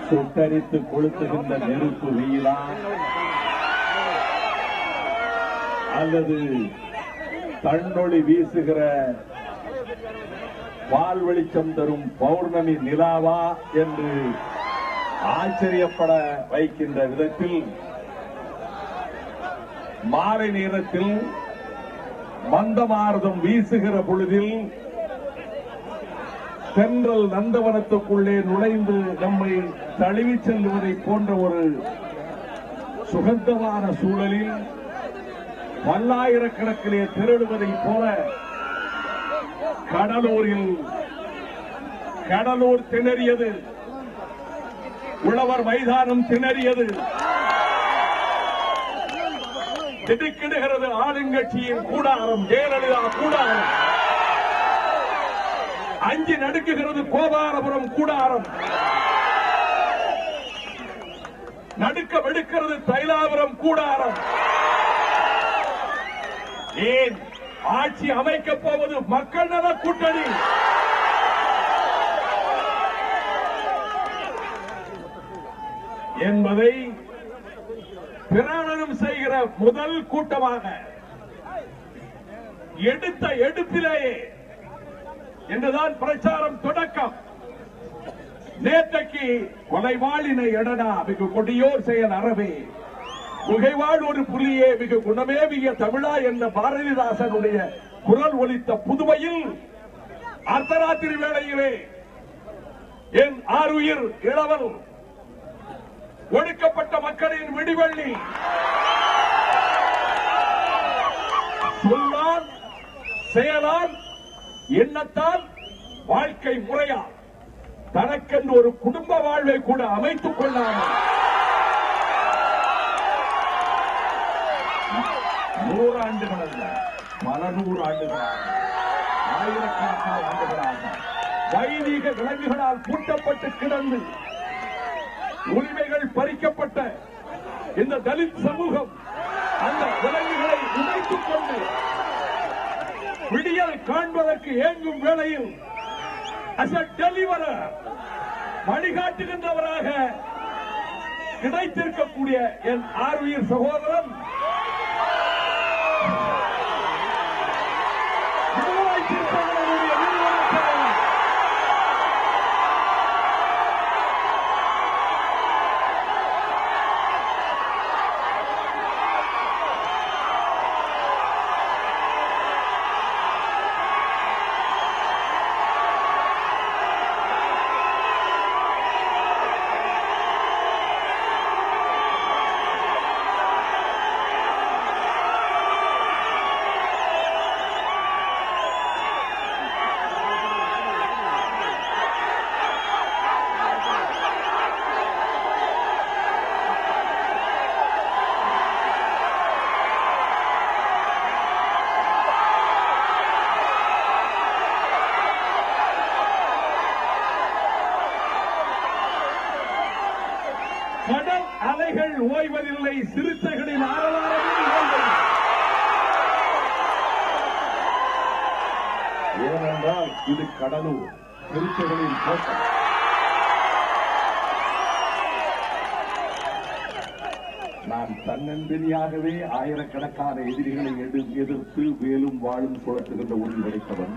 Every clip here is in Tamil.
சுட்டரித்து கொளுத்துகின்ற நெருப்பு வெயிலா அல்லது தன்னொளி வீசுகிற பால் வெளிச்சம் தரும் பௌர்ணமி நிலாவா என்று ஆச்சரியப்பட வைக்கின்ற விதத்தில் மாலை நேரத்தில் மந்தமாரதம் வீசுகிற பொழுதில் தென்றல் நந்தவனத்துக்குள்ளே நுழைந்து நம்மை தழுவி செல்வதை போன்ற ஒரு சுகந்தமான சூழலில் பல்லாயிரக்கணக்கிலே திரளுவதைப் போல கடலூர் திணறியது, உழவர் மைதானம் திணறியது, திடுக்கிடுகிறது ஆளுங்கட்சியின் கூடாரம், ஜெயலலிதா கூடாரம், அஞ்சி நடுக்குகிறது கோபாலபுரம் கூடாரம், நடுக்க வெடுக்கிறது தைலாபுரம் கூடாரம். ஏன் ஆட்சி அமைக்கப் போவது மக்கள் நல கூட்டணி. என்பதை பிரகடனம் செய்கிற முதல் கூட்டமாக எடுத்த எடுப்பிலேயே என்றுதான் பிரச்சாரம் தொடக்கம். நேற்றைக்கு கொலைவாளினை எடனா மிகு கொடியோர் செயல் அறவே, புகைவாழ் ஒரு புலியே மிகு குணமேவிய தமிழா என்ற பாரதிதாசனுடைய குரல் ஒலித்த புதுவையில் அர்த்தராத்திரி வேளையிலே என் ஆருயிர் இளவல் ஒடுக்கப்பட்ட மக்களின் விடிவெள்ளி சொல்லால் செயலால் எண்ணத்தால் வாழ்க்கை முறையால் தனக்கென்று ஒரு குடும்ப வாழ்வை கூட அமைத்துக் கொள்ளாமல் 100 ஆண்டுகள் அல்ல, பல 100 ஆண்டுகளாக, ஆயிரக்கணக்கான ஆண்டுகளாக வைதீக விலங்குகளால் பூட்டப்பட்டு கிடந்து உரிமைகள் பறிக்கப்பட்ட இந்த தலித் சமூகம் அந்த விலங்குகளை உடைத்துக் கொண்டு விடியல் காண்பதற்கு ஏங்கும் வேளையில் டெலிவரர் வழிகாட்டுகின்றவராக கிடைத்திருக்கக்கூடிய என் ஆர்வீர் சகோதரன் கடல் அலைகள் ஓய்வதில்லை, சிறுத்தைகளின் ஆரவாரமும் ஓய்வதில்லை. ஏனென்றால் இது கடலூர், சிறுத்தைகளின் கோட்டம். நான் தன்னந்தனியாகவே ஆயிரக்கணக்கான எதிரிகளை எதிர்த்து வேலும் வாழும் சுழற்றுகின்ற உறுதி படைத்தவன்.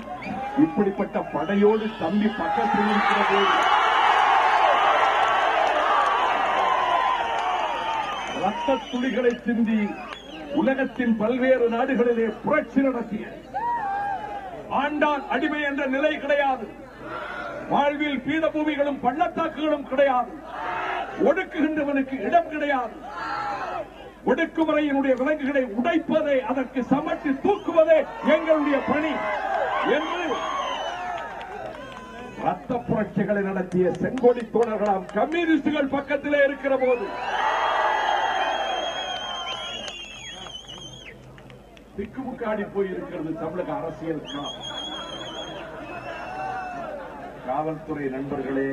இப்படிப்பட்ட படையோடு தம்பி பக்கத்தில் இருக்கிற போது ரத்த துளிகளை சிந்தி உலகத்தின் பல்வேறு நாடுகளிலே புரட்சி நடத்திய ஆண்டான் அடிமை என்ற நிலை கிடையாது. வாழ்வில் பீடபூமிகளும் பள்ளத்தாக்குகளும் கிடையாது. ஒடுக்குகின்றவனுக்கு இடம் கிடையாது. ஒடுக்குமுறையினுடைய விலங்குகளை உடைப்பதே, அதற்கு சமட்டி தூக்குவதே எங்களுடைய பணி என்று ரத்த புரட்சிகளை நடத்திய செங்கோடி தோழர்களாம் கம்யூனிஸ்டுகள் பக்கத்திலே இருக்கிற போது திக்குமுக்காடி போயிருக்கிறது தமிழக அரசியல். காவல்துறை நண்பர்களே,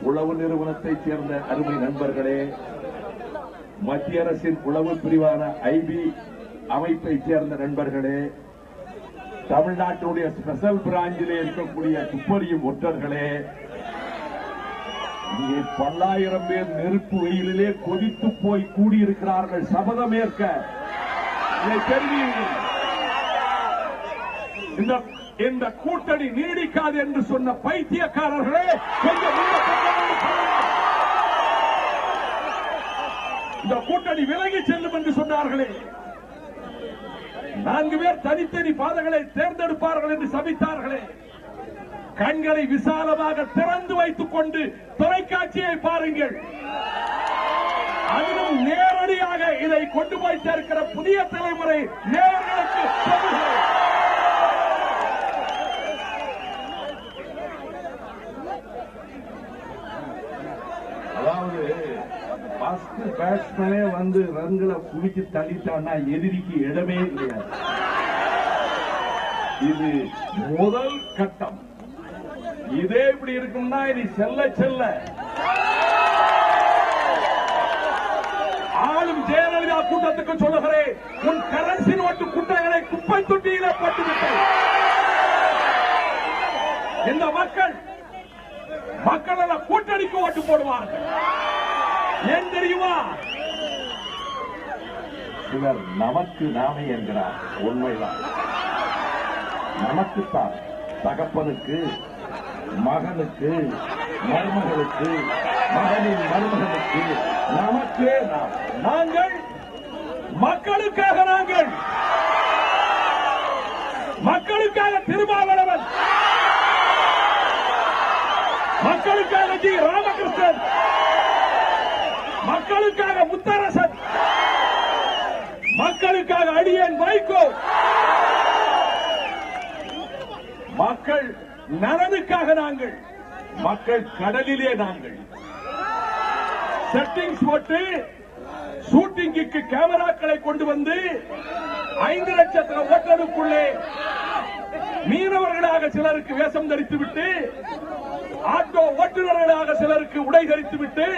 உளவு நிறுவனத்தைச் சேர்ந்த அருமை நண்பர்களே, மத்திய அரசின் உளவு பிரிவான ஐபி அமைப்பைச் சேர்ந்த நண்பர்களே, தமிழ்நாட்டினுடைய ஸ்பெஷல் பிராஞ்சிலே இருக்கக்கூடிய துப்பறியும் ஒற்றர்களே, இங்கே பல்லாயிரம் பேர் நெருப்பு வெயிலிலே கொதித்து போய் கூடியிருக்கிறார்கள் சபதமேற்க. இந்த கூட்டணி நீடிக்காது என்று சொன்ன பைத்தியக்காரர்களே கொஞ்சம் இந்த கூட்டணி விலகி செல்லும் என்று சொன்னார்களே, 4 பேர் தனித்தனி பாதைகளை தேர்ந்தெடுப்பார்கள் என்று சபித்தார்களே, கண்களை விசாலமாக திறந்து வைத்துக் கொண்டு தொலைக்காட்சியை பாருங்கள். அதிலும் நேரடியாக இதை கொண்டு போய் சேர்க்கிற புதிய தலைமுறை நேயர்களுக்கு சொல்லுகிறேன். அதாவது ஃபர்ஸ்ட் பேட்ஸ்மேனே வந்து ரன்களை குவிச்சு தள்ளிட்டான்னா எதிரிக்கு இடமே கிடையாது. இது முதல் கட்டம். இதே இப்படி இருக்கும்னா இது செல்ல செல்ல ஆளும் ஜெயலலிதா கூட்டத்துக்கு சொல்லுகிறேன், உன் கரன்சி நோட்டு குட்டைகளை குப்பை தொட்டியில போட்டுவிட்டேன். இந்த மக்கள் கூட்டணிக்கு ஓட்டு போடுவார்கள். ஏன் தெரியுமா? சிலர் நமக்கு நாமே என்கிறார். உண்மைதான், நமக்குத்தான். தகப்பனுக்கு, மகனுக்கு, மருமகளுக்கு, மகனின் மருமகனுக்கு, நமக்கே நாம். நாங்கள் மக்களுக்காக, நாங்கள் மக்களுக்காக திருமாவளவன், மக்களுக்காக ஜி ராமகிருஷ்ணன், மக்களுக்காக முத்தரசன், மக்களுக்காக அடியேன் வைகோ, மக்கள் நலனுக்காக நாங்கள், மக்கள் கடலிலே நாங்கள். செட்டிங்ஸ் போட்டு ஷூட்டிங்குக்கு கேமராக்களை கொண்டு வந்து 5 லட்சம் ஓட்டருக்குள்ளே மீனவர்களாக சிலருக்கு வேஷம் தரித்துவிட்டு, ஆட்டோ ஓட்டுநர்களாக சிலருக்கு உடை தரித்துவிட்டு,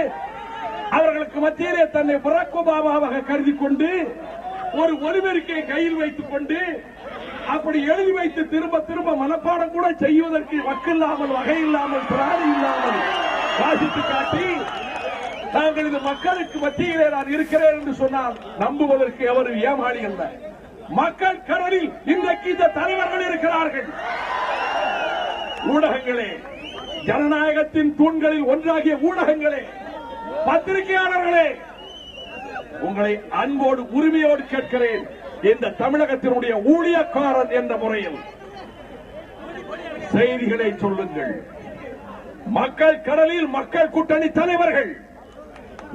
அவர்களுக்கு மத்தியிலே தன்னை பராக் ஒபாமாவாக கருதி கொண்டு ஒரு ஒலிபெருக்கை கையில் வைத்துக் கொண்டு அப்படி எழுதி வைத்து திரும்ப திரும்ப மனப்பாடம் கூட செய்வதற்கு வக்கில்லாமல், வகை இல்லாமல், பிராணி இல்லாமல் வாசித்து காட்டி, நாங்கள் இது மக்களுக்கு மத்தியிலே நான் இருக்கிறேன் என்று சொன்னால் நம்புவதற்கு எவரும் ஏமாளி அல்ல. மக்கள் கடலில் இன்றைக்கு இந்த தலைவர்கள் இருக்கிறார்கள். ஊடகங்களே, ஜனநாயகத்தின் தூண்களில் ஒன்றாகிய ஊடகங்களே, பத்திரிகையாளர்களே, உங்களை அன்போடு உரிமையோடு கேட்கிறேன். இந்த தமிழகத்தினுடைய ஊழியக்காரன் என்ற முறையில் செய்திகளை சொல்லுங்கள். மக்கள் கடலில் மக்கள் கூட்டணி தலைவர்கள்,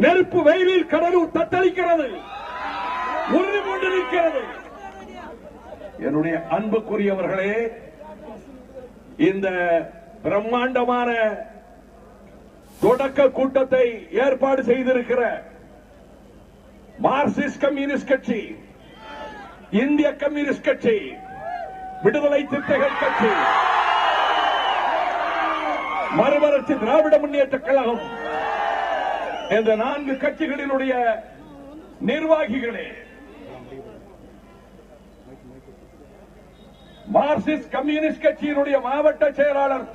நெருப்பு வெயிலில் கடலூர் தத்தளிக்கிறது, உறுதி கொண்டிருக்கிறது. என்னுடைய அன்புக்குரியவர்களே, இந்த பிரம்மாண்டமான தொடக்க கூட்டத்தை ஏற்பாடு செய்திருக்கிற மார்க்சிஸ்ட் கம்யூனிஸ்ட் கட்சி, இந்திய கம்யூனிஸ்ட் கட்சி, விடுதலை சிறுத்தைகள் கட்சி, மறுமலர்ச்சி திராவிட முன்னேற்ற கழகம், இந்த 4 கட்சிகளினுடைய நிர்வாகிகளே, மார்க்சிஸ்ட் கம்யூனிஸ்ட் கட்சியினுடைய மாவட்ட செயலாளர்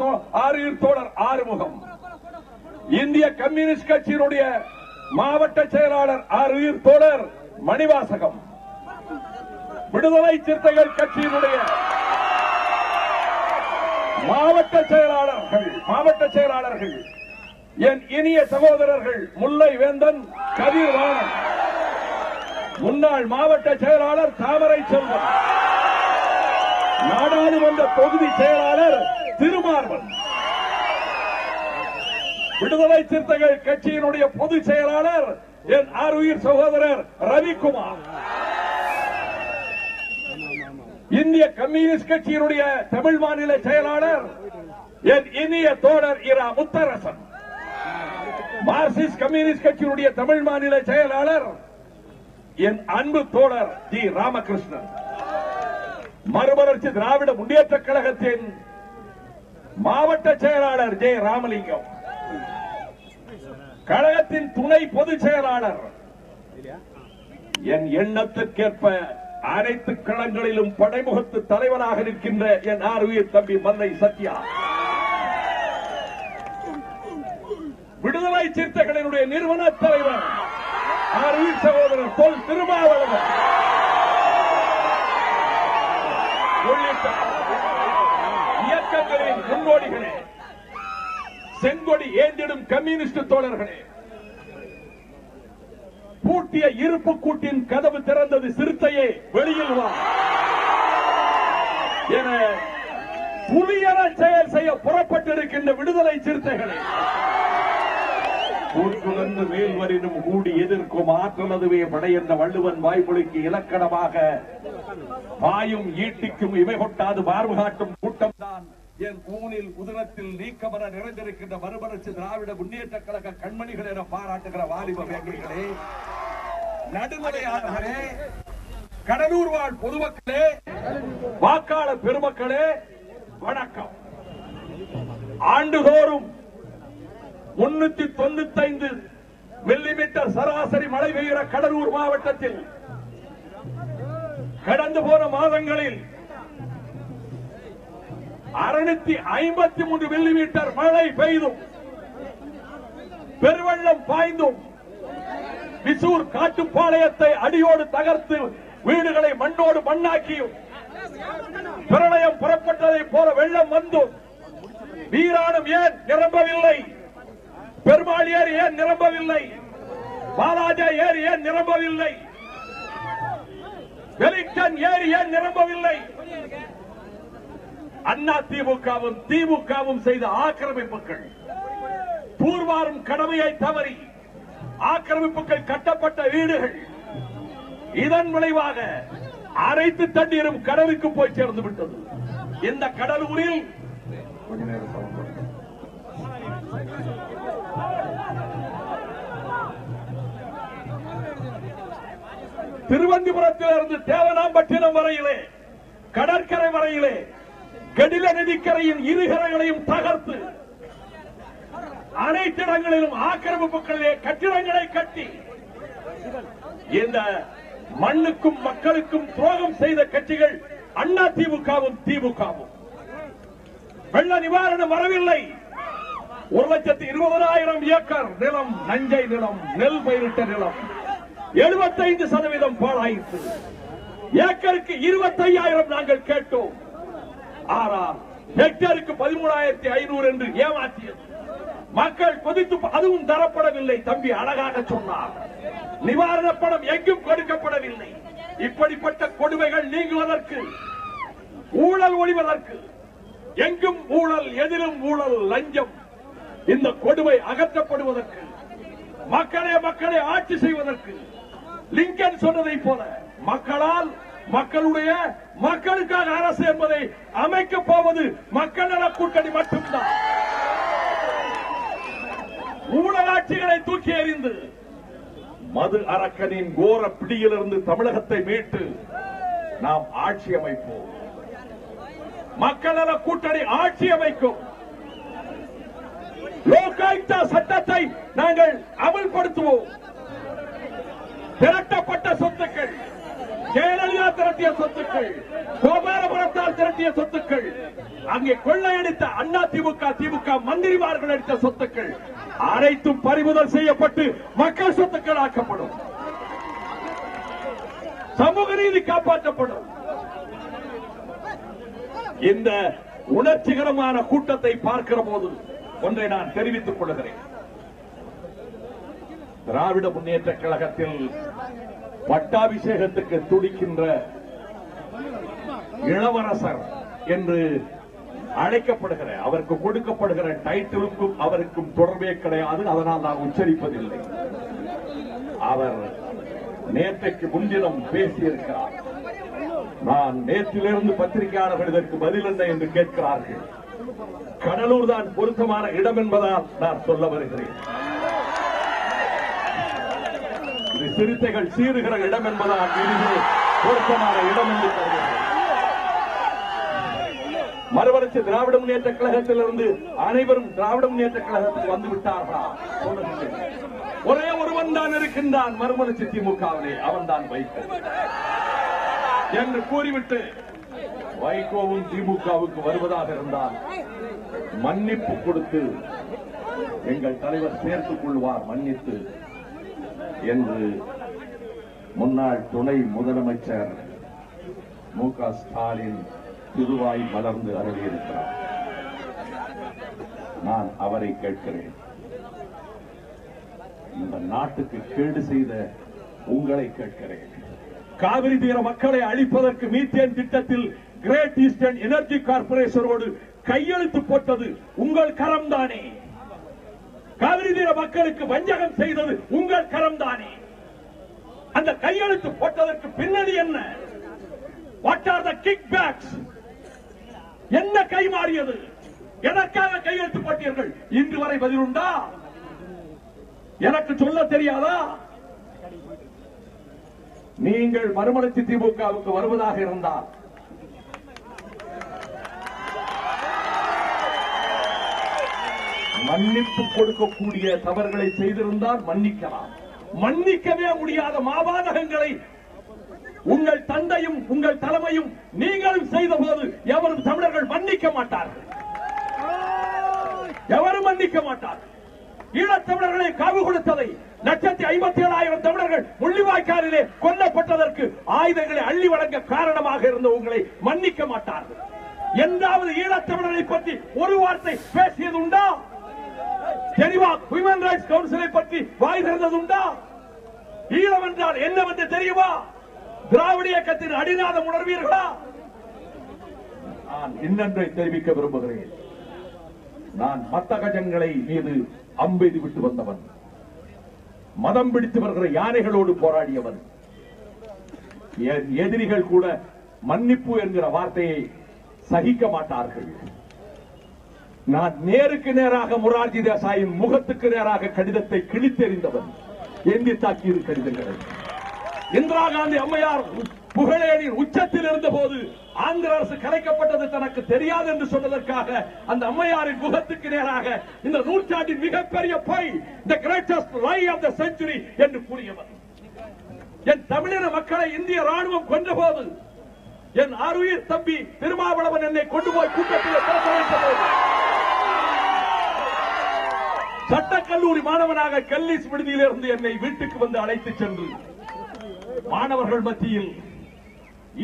ஆரியூர் தோழர் ஆறுமுகம், இந்திய கம்யூனிஸ்ட் கட்சியினுடைய மாவட்ட செயலாளர் ஆரியூர் தோழர் மணிவாசகம், விடுதலை சிறுத்தைகள் கட்சியினுடைய மாவட்ட செயலாளர்கள் என் இனிய சகோதரர்கள் முல்லை வேந்தன், கதிர்வாணன், முன்னாள் மாவட்ட செயலாளர் தாமரை செல்வன், நாடாளுமன்ற தொகுதி செயலாளர் திருமார்வன், விடுதலை சிறுத்தைகள் கட்சியினுடைய பொதுச் செயலாளர் என் ஆருயிர் சகோதரர் ரவிக்குமார், இந்திய கம்யூனிஸ்ட் கட்சியினுடைய தமிழ் மாநில செயலாளர் என் இனிய தோழர் இரா முத்தரசன், மார்க்சிஸ்ட் கம்யூனிஸ்ட் கட்சியினுடைய தமிழ் மாநில செயலாளர் என் அன்பு தோழர் ஜி ராமகிருஷ்ணன், மறுமலர்ச்சி திராவிட முன்னேற்ற கழகத்தின் மாவட்ட செயலாளர் ஜே ராமலிங்கம், கழகத்தின் துணை பொதுச் செயலாளர், என் எண்ணத்திற்கேற்ப அனைத்து களங்களிலும் படைமுகத்து தலைவராக நிற்கின்ற என் ஆருயிர் தம்பி மல்லை சத்யா, விடுதலை சிறுத்தைகளினுடைய நிறுவன தலைவர் அருள் சகோதரர் தொல் திருமாவளவன் உள்ளிட்ட இயக்கங்களின் முன்னோடிகளே, செங்கொடி ஏந்திடும் கம்யூனிஸ்ட் தோழர்களே, பூட்டிய இருப்பு கூட்டின் கதவு திறந்தது, சிறுத்தையே வெளியில் வா என புலியர செயல் செய்ய புறப்பட்டிருக்கின்ற விடுதலை சிறுத்தைகளே, கூற்றுலர்ந்து மேல்வரினும் கூடி எதிர்க்கும் ஆற்றலதுவே படை என்ற வள்ளுவன் வாய்மொழிக்கு இலக்கணமாக பாயும் ஈட்டிக்கும் இவை கொட்டாது மார்பு காட்டும் கூட்டம் தான் என் ஊனில் உதிரத்தில் நீக்கமர நிறைந்திருக்கின்ற மறுமலர்ச்சி திராவிட முன்னேற்ற கழக கண்மணிகள் என பாராட்டுகிற வாலிப வேங்கைகளே, நடுநிலையாளர்களே, கடலூர் வாழ் பொதுமக்களே, வாக்காளர் பெருமக்களே, வணக்கம். ஆண்டுதோறும் 395 மில்லிமீட்டர் சராசரி மழை பெய்கிற கடலூர் மாவட்டத்தில் கடந்து போன மாதங்களில் 653 மில்லிமீட்டர் மழை பெய்தும் பெருவெள்ளம் பாய்ந்தும் விசூர் காட்டுப்பாளையத்தை அடியோடு தகர்த்து வீடுகளை மண்ணோடு மண்ணாக்கியும் பிரளயம் புறப்பட்டதை போல வெள்ளம் வந்தும் வீராணம் ஏன் நிரம்பவில்லை, பெருமாள் ஏரி ஏன் நிரம்பவில்லை, பாலாஜா ஏரி ஏன் நிரம்பவில்லை, வெலிங்டன் ஏரி ஏன் நிரம்பவில்லை? அண்ணா திமுகவும் திமுகவும் செய்த ஆக்கிரமிப்புகள், தூர்வாரும் கடமையை தவறி ஆக்கிரமிப்புகள் கட்டப்பட்ட வீடுகள், இதன் விளைவாக அனைத்து தண்ணீரும் கடலுக்கு போய் சேர்ந்து விட்டது. இந்த கடலூரில் திருவந்திபுரத்திலிருந்து தேவனாம்பட்டினம் வரையிலே, கடற்கரை வரையிலே கடில நதிக்கரையின் இருகரைகளையும் தகர்த்து அனைத்து இடங்களிலும் ஆக்கிரமிப்புகளிலே கட்டிடங்களை கட்டி இந்த மண்ணுக்கும் மக்களுக்கும் துரோகம் செய்த கட்சிகள் அண்ணா திமுகவும் திமுகவும். வெள்ள நிவாரணம் வரவில்லை. 1,20,000 ஏக்கர் நிலம், நஞ்சை நிலம், நெல் பயிரிட்ட நிலம் 75% பாழாயிற்று. ஏக்கருக்கு 25,000 நாங்கள் கேட்டோம். ஆனால் ஹெக்டருக்கு 13,500 என்று ஏமாற்றியது. மக்கள் கொதித்து அதுவும் தரப்படவில்லை. தம்பி அழகாக சொன்னார், நிவாரண பணம் எங்கும் கொடுக்கப்படவில்லை. இப்படிப்பட்ட கொடுமைகள் நீங்குவதற்கு, ஊழல் ஒழிவதற்கு, எங்கும் ஊழல், எதிலும் ஊழல், லஞ்சம், இந்த கொடுமை அகற்றப்படுவதற்கு, மக்களை ஆட்சி செய்வதற்கு லிங்கன் சொன்னதை போல மக்களால், மக்களுடைய, மக்களுக்கான அரசு என்பதை அமைக்கப் போவது மக்கள் நல கூட்டணி மட்டும்தான். ஊழலாட்சிகளை தூக்கி எறிந்து மது அரக்கனின் கோர பிடியிலிருந்து தமிழகத்தை மீட்டு நாம் ஆட்சி அமைப்போம். மக்கள் நல கூட்டணி ஆட்சி அமைக்கும். லோகாயுக்தா சட்டத்தை நாங்கள் அமல்படுத்துவோம். திரட்டப்பட்ட சொத்துக்கள், ஜெயலலிதா திரட்டிய சொத்துக்கள், கோபாலபுரத்தால் திரட்டிய சொத்துக்கள், அங்கே கொள்ளையடித்த அண்ணா திமுக திமுக மந்திரிமார்கள் அடித்த சொத்துக்கள் அனைத்தும் பறிமுதல் செய்யப்பட்டு மக்கள் சொத்துக்கள் ஆக்கப்படும். சமூக நீதி காப்பாற்றப்படும். இந்த உணர்ச்சிகரமான கூட்டத்தை பார்க்கிற போது ஒன்றை நான் தெரிவித்துக் கொள்கிறேன். திராவிட முன்னேற்ற கழகத்தில் பட்டாபிஷேகத்துக்கு துடிக்கின்ற இளவரசர் என்று அழைக்கப்படுகிற, அவருக்கு கொடுக்கப்படுகிற டைட்டிலுக்கும் அவருக்கும் தொடர்பே கிடையாது. அதனால் நான் உச்சரிப்பதில்லை. அவர் நேற்றைக்கு முன்தினம் பேசியிருக்கிறார். நான் நேற்றிலிருந்து பத்திரிகையாளர்கள் இதற்கு பதில் என்ன என்று கேட்கிறார்கள். கடலூர் தான் பொருத்தமான இடம் என்பதால் நான் சொல்ல வருகிறேன். இது சிறுத்தைகள் சீறுகிற இடம் என்பதால் இது பொருத்தமான இடம் என்று கருதுகிறேன். மறுவளர்ச்சி திராவிட முன்னேற்ற கழகத்திலிருந்து அனைவரும் திராவிட முன்னேற்ற கழகத்துக்கு வந்து விட்டார்களா? ஒரே ஒருவன் தான் இருக்கின்றான் மறுமலர்ச்சி திமுகவிலே, அவன் தான் வைகோ என்று கூறிவிட்டு, வைகோவும் திமுகவுக்கு வருவதாக இருந்தால் மன்னிப்பு கொடுத்து எங்கள் தலைவர் சேர்த்துக் கொள்வார் மன்னித்து என்று முன்னாள் துணை முதலமைச்சர் மு.க. ஸ்டாலின் திருவாய் மலர்ந்து அருளியிருக்கிறார். நான் அவரை கேட்கிறேன், இந்த நாட்டுக்கு கேடு செய்த உங்களை கேட்கிறேன். காவிரி தீர மக்களை அழிப்பதற்கு மீத்தேன் திட்டத்தில் கிரேட் ஈஸ்டர்ன் எனர்ஜி கார்பரேஷனோடு கையெழுத்து போட்டது உங்கள் கரம்தானே? காவிரி தீர மக்களுக்கு வஞ்சகம் செய்தது உங்கள் கரம்தானே? அந்த கையெழுத்து போட்டதற்கு பின்னணி என்ன? What are the kickbacks? என்ன கைமாறியது? எதற்காக கையெழுத்து போட்டீர்கள்? இன்று வரை பதில் உண்டா? எனக்கு சொல்ல தெரியாதா? நீங்கள் மறுமலர்ச்சி திமுகவுக்கு வருவதாக இருந்தால் மன்னிப்பு கொடுக்கக்கூடிய தவறுகளை செய்திருந்தால் மன்னிக்கலாம். மன்னிக்கவே முடியாத மாபாதகங்களை உங்கள் தந்தையும் உங்கள் தலைமையும் நீங்களும் செய்த போது எவரும் தமிழர்கள் மன்னிக்க மாட்டார்கள். எவரும் மன்னிக்க மாட்டார்கள். ஈழத்தமிழர்களை காவு கொடுத்ததை 1,57,000 தமிழர்கள் முள்ளிவாய்க்காலிலே கொல்லப்பட்டதற்கு ஆயுதங்களை அள்ளி வழங்க காரணமாக இருந்த உங்களை மன்னிக்க மாட்டார்கள். என்றாவது ஈழத்தமிழர்களை பற்றி ஒரு வார்த்தை பேசியது உண்டா? தெரியுமா? ஹியூமன் ரைட்ஸ் கவுன்சிலை பற்றி வாய் திறந்தது உண்டா? ஈழம் என்றால் என்னவென்று தெரியுமா? திராவிட இயக்கத்தின் அடிநாதம் உணர்வீர்களா? நான் இன்னொன்றை தெரிவிக்க விரும்புகிறேன். நான் மத்த கஜங்களை மீது அம்பெய்து விட்டு வந்தவன், மதம் பிடித்து வருகிற யானைகளோடு போராடியவன். என் எதிரிகள் கூட மன்னிப்பு என்கிற வார்த்தையை சகிக்க மாட்டார்கள். நான் நேருக்கு நேராக மொரார்ஜி தேசாயின் முகத்துக்கு நேராக கடிதத்தை கிழித்தெறிந்தவன். ஏந்தி தாக்கியது கடிதங்களை. இந்திரா காந்தி அம்மையார் புகழேரின் உச்சத்தில் இருந்த போது ஆந்திர அரசு கலைக்கப்பட்டது தனக்கு தெரியாது என்று சொன்னதற்காக அந்த அம்மையாரின் முகத்துக்கு நேராக இந்த நூற்றாண்டின் மிகப்பெரிய பொய், the greatest lie of the century என்று கூறியவர். என் தமிழின மக்களை இந்திய ராணுவம் கொன்ற போது என் ஆருயிர் தம்பி திருமாவளவன் என்னை கொண்டு போய் கூட்டத்தில் பேச வைத்த போது சட்டக்கல்லூரி மாணவனாக கல்லீஸ் விடுதியிலிருந்து என்னை வீட்டுக்கு வந்து அழைத்து சென்று மாணவர்கள் மத்தியில்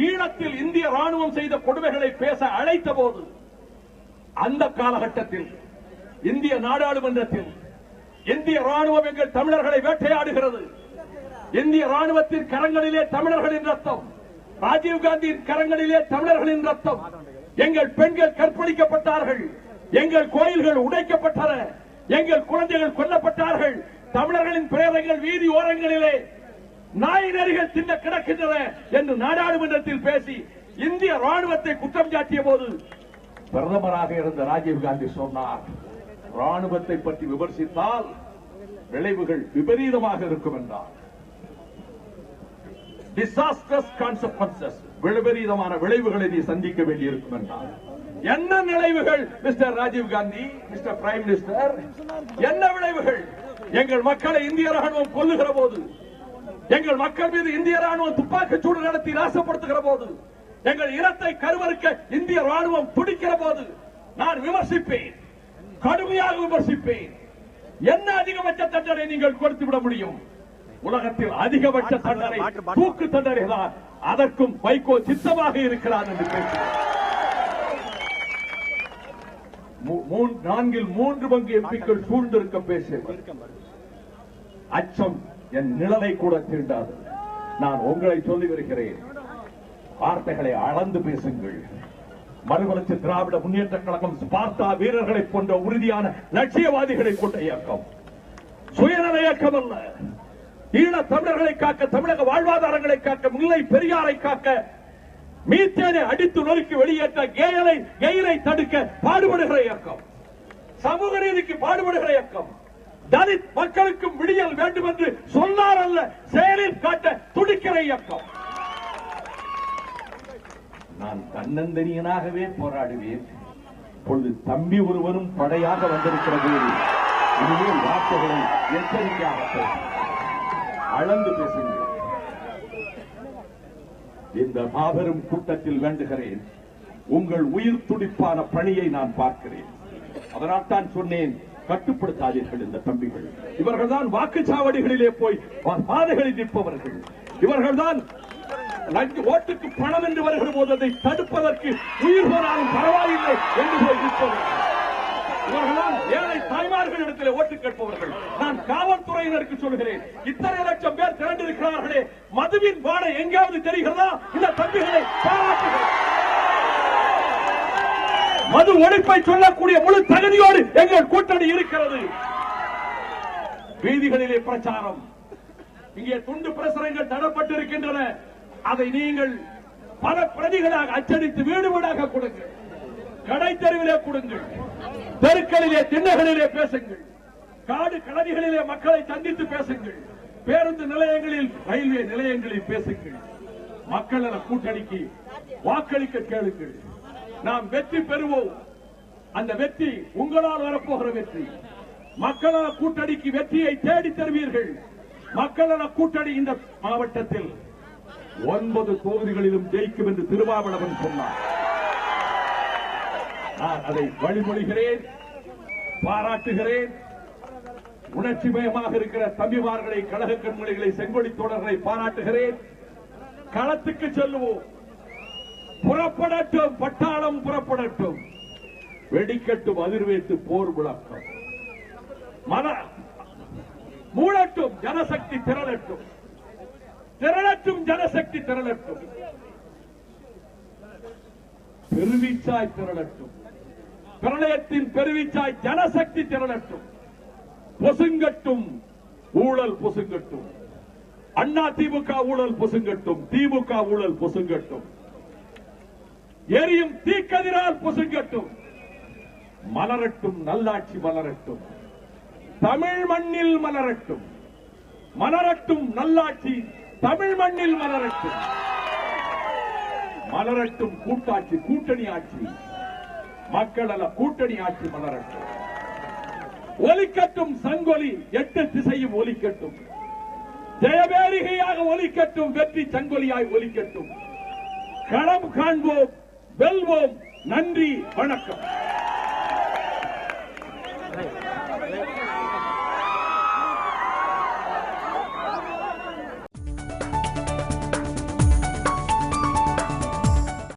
ஈழத்தில் இந்திய ராணுவம் செய்த கொடுமைகளை பேச அழைத்த போது அந்த காலகட்டத்தில் இந்திய நாடாளுமன்றத்தில் இந்திய ராணுவம் எங்கள் தமிழர்களை வேட்டையாடுகிறது, இந்திய ராணுவத்தின் கரங்களிலே தமிழர்களின் ரத்தம், ராஜீவ்காந்தியின் கரங்களிலே தமிழர்களின் ரத்தம், எங்கள் பெண்கள் கற்பழிக்கப்பட்டார்கள், எங்கள் கோயில்கள் உடைக்கப்பட்டன, எங்கள் குழந்தைகள் கொல்லப்பட்டார்கள், தமிழர்களின் பிரேதங்கள் வீதி ஓரங்களிலே நாய் நரிகள் தின்ன கிடக்கின்றன என்று நாடாளுமன்றத்தில் பேசி இந்திய ராணுவத்தை குற்றம் சாட்டிய போது பிரதமராக இருந்த ராஜீவ்காந்தி சொன்னார், ராணுவத்தை பற்றி விமர்சித்தால் விளைவுகள் விபரீதமாக இருக்கும் என்றார். டிசாஸ்டர்ஸ் கான்சிக்வென்சஸ், விபரீதமான விளைவுகளை நீ சந்திக்க வேண்டியிருக்கும் என்றார். என்ன விளைவுகள் mister Rajiv Gandhi, mister prime minister? என்ன விளைவுகள்? எங்கள் மக்களை இந்திய ராணுவம் கொல்லுகிற போது, எங்கள் மக்கள் மீது இந்திய ராணுவம் துப்பாக்கிச் சூடு நடத்தி நாசப்படுத்துகிற போது, எங்கள் இனத்தை கருவறுக்க இந்திய ராணுவம் துடிக்கிற போது நான் விமர்சிப்பேன், கடுமையாக விமர்சிப்பேன். என்ன அதிகபட்ச தண்டனை நீங்கள் கொடுத்து விட முடியும்? உலகத்தில் அதிகபட்ச தண்டனை தூக்கு தண்டனை தான். அதற்கும் வைகோ சித்தமாக இருக்கிறார் என்று பேசுகிறார். 4/3 எம்பிக்கள் சூழ்ந்திருக்க பேசியவர். அச்சம் என் நிழலை கூட தீண்டாது. நான் உங்களை சொல்லி வருகிறேன், வார்த்தைகளை அளந்து பேசுங்கள். மறுமலர்ச்சி திராவிட முன்னேற்ற கழகம் ஸ்பார்த்தா வீரர்களை போன்ற உறுதியான லட்சியவாதிகளை கொண்ட இயக்கம், சுயநல இயக்கம் அல்ல. ஈழத் தமிழர்களை காக்க, தமிழக வாழ்வாதாரங்களை காக்க, முல்லை பெரியாரை காக்க, மீத்தேனை அடித்து நொறுக்கி வெளியேற்ற கெயிலை தடுக்க பாடுபடுகிற இயக்கம், சமூக நீதிக்கு பாடுபடுகிற இயக்கம், தலித் மக்களுக்கும் விடியல் வேண்டும் என்று சொன்னார் அல்ல செயலில் காட்ட துடிக்கிற இயக்கம். நான் தன்னந்தனியனாகவே போராடுவேன். இப்பொழுது தம்பி ஒருவரும் படையாக வந்திருக்கிற போது இனிமேல் வார்த்தைகளை எச்சரிக்கையாக அளந்து பேசுங்கள். இந்த மாபெரும் கூட்டத்தில் வேண்டுகிறேன், உங்கள் உயிர் துடிப்பான பணியை நான் பார்க்கிறேன். அதனால் தான் சொன்னேன், கட்டுப்படுத்தாதீர்கள். இந்த தம்பிகள் இவர்கள் தான் வாக்குச்சாவடிகளிலே போய் பாதைகளில் நிற்பவர்கள். இவர்கள் தான் ஓட்டுக்கு பணம் என்று வருகிற போது அதை தடுப்பதற்கு உயிர் போனாலும் பரவாயில்லை என்று போய் நிற்பவர்கள். இவர்களால் ஏழை தாய்மார்கள் இடத்தில் ஓட்டு கேட்பவர்கள். நான் காவல்துறையினருக்கு சொல்கிறேன், இத்தனை லட்சம் பேர் திரண்டிருக்கிறார்களே, மதுவின் வாடை எங்கேயாவது தெரிகிறதா? இந்த தம்பிகளை பாராட்டுகிறேன். மது ஒழிப்பை சொல்லக்கூடிய முழு தகுதியோடு எங்கள் கூட்டணி இருக்கிறது. வீதிகளிலே பிரச்சாரம், இங்கே துண்டு பிரசுரங்கள் தடப்பட்டிருக்கின்றன. அதை நீங்கள் பல பிரதிகளாக அச்சடித்து வீடு வீடாக கொடுங்கள், கடை தெருவிலே கொடுங்கள், தெருக்களிலே திண்ணைகளிலே பேசுங்கள், காடு கலனிகளிலே மக்களை சந்தித்து பேசுங்கள், பேருந்து நிலையங்களில் ரயில்வே நிலையங்களில் பேசுங்கள். மக்கள் நல கூட்டணிக்கு வாக்களிக்க கேளுங்கள். நாம் வெற்றி பெறுவோம். அந்த வெற்றி உங்களால் வரப்போகிற வெற்றி. மக்கள் நல கூட்டணிக்கு வெற்றியை தேடி தருவீர்கள். மக்கள் நல கூட்டணி இந்த மாவட்டத்தில் 9 தொகுதிகளிலும் ஜெயிக்கும் என்று திருமாவளவன் சொன்னார். நான் அதை வழிமொழிகிறேன், பாராட்டுகிறேன். உணர்ச்சி மயமாக இருக்கிற தம்பிமார்களை, கழக கண்மொழிகளை, செங்கொடி தோழர்களை பாராட்டுகிறேன். களத்துக்கு செல்லுவோம். புறப்படட்டும், பட்டாளம் புறப்படட்டும். வெடிக்கட்டும் அதிர்வேற்று போர் விளக்கம். மூடட்டும், ஜனசக்தி திரளட்டும். திரளட்டும், ஜனசக்தி திரளட்டும். பெருவீச்சாய் திரளட்டும். பிரளயத்தின் பெருவீச்சாய் ஜனசக்தி திரளட்டும். பொசுங்கட்டும், ஊழல் பொசுங்கட்டும். அண்ணா திமுக ஊழல் பொசுங்கட்டும். திமுக ஊழல் பொசுங்கட்டும். எரியும் தீக்கதிரால் பொசுங்கட்டும். மலரட்டும், நல்லாட்சி மலரட்டும். தமிழ் மண்ணில் மலரட்டும். மலரட்டும் நல்லாட்சி தமிழ் மண்ணில் மலரட்டும். மலரட்டும் கூட்டாட்சி, கூட்டணி ஆட்சி, மக்கள் நல கூட்டணி ஆட்சி மலரட்டும். ஒலிக்கட்டும் சங்கொலி, 8 திசையும் ஒலிக்கட்டும். ஜெயபேரிகையாக ஒலிக்கட்டும், வெற்றி சங்கொலியாய் ஒலிக்கட்டும். களம் காண்போம், வெல்வோம். நன்றி, வணக்கம்.